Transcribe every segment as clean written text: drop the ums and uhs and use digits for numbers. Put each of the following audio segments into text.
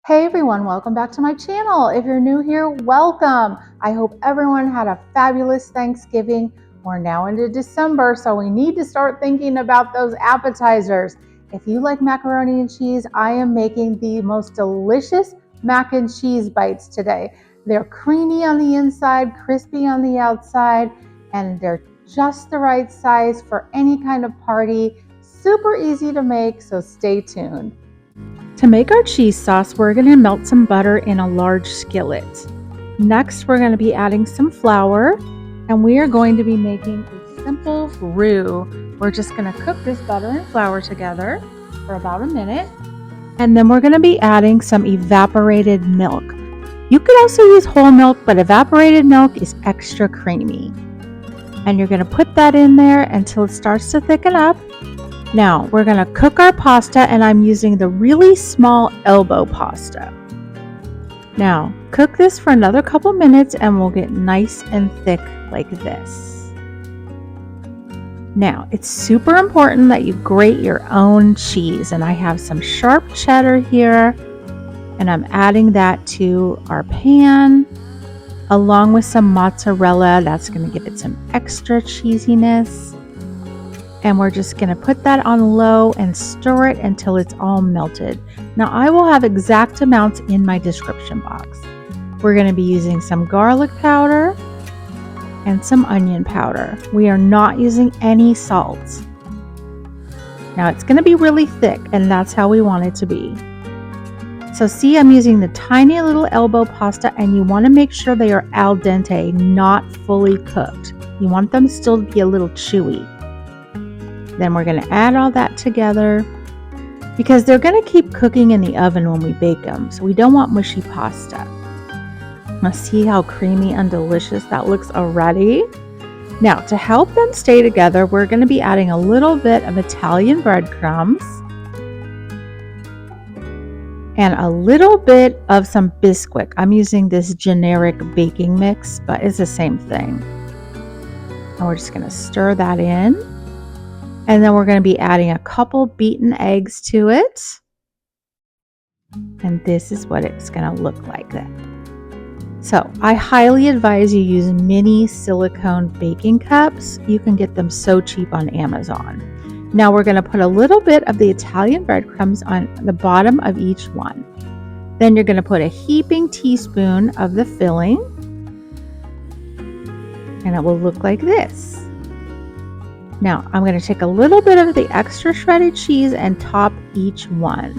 Hey everyone, welcome back to my channel. If you're new here, welcome. I hope everyone had a fabulous Thanksgiving. We're now into December, so we need to start thinking about those appetizers. If you like macaroni and cheese, I am making the most delicious mac and cheese bites today. They're creamy on the inside, crispy on the outside, and they're just the right size for any kind of party. Super easy to make, so stay tuned. To make our cheese sauce, we're going to melt some butter in a large skillet. Next, we're going to be adding some flour, and we are going to be making a simple roux. We're just going to cook this butter and flour together for about a minute, and then we're going to be adding some evaporated milk. You could also use whole milk, but evaporated milk is extra creamy. And you're going to put that in there until it starts to thicken up. Now, we're going to cook our pasta, and I'm using the really small elbow pasta. Now, cook this for another couple minutes and we'll get nice and thick like this. Now, it's super important that you grate your own cheese, and I have some sharp cheddar here, and I'm adding that to our pan along with some mozzarella. That's going to give it some extra cheesiness. And we're just going to put that on low and stir it until it's all melted. Now, I will have exact amounts in my description box. We're going to be using some garlic powder and some onion powder. We are not using any salt. Now, it's going to be really thick, and that's how we want it to be. So see, I'm using the tiny little elbow pasta, and you want to make sure they are al dente, not fully cooked. You want them still to be a little chewy. Then we're going to add all that together because they're going to keep cooking in the oven when we bake them. So we don't want mushy pasta. Now see how creamy and delicious that looks already? Now, to help them stay together, we're going to be adding a little bit of Italian breadcrumbs and a little bit of some bisquick. I'm using this generic baking mix, but it's the same thing. And we're just going to stir that in. And then we're going to be adding a couple beaten eggs to it. And this is what it's going to look like then. So I highly advise you use mini silicone baking cups. You can get them so cheap on Amazon. Now we're going to put a little bit of the Italian breadcrumbs on the bottom of each one. Then you're going to put a heaping teaspoon of the filling. And it will look like this. Now, I'm going to take a little bit of the extra shredded cheese and top each one.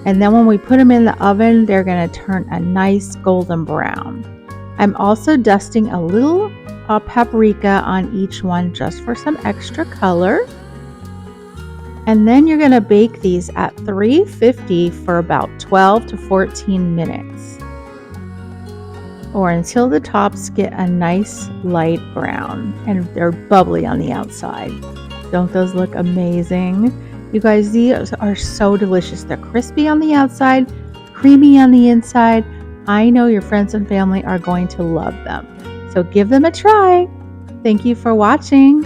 And then when we put them in the oven, they're going to turn a nice golden brown. I'm also dusting a little paprika on each one just for some extra color. And then you're going to bake these at 350 for about 12 to 14 minutes. Or until the tops get a nice light brown and they're bubbly on the outside. Don't those look amazing? You guys, these are so delicious. They're crispy on the outside, creamy on the inside. I know your friends and family are going to love them. So give them a try. Thank you for watching.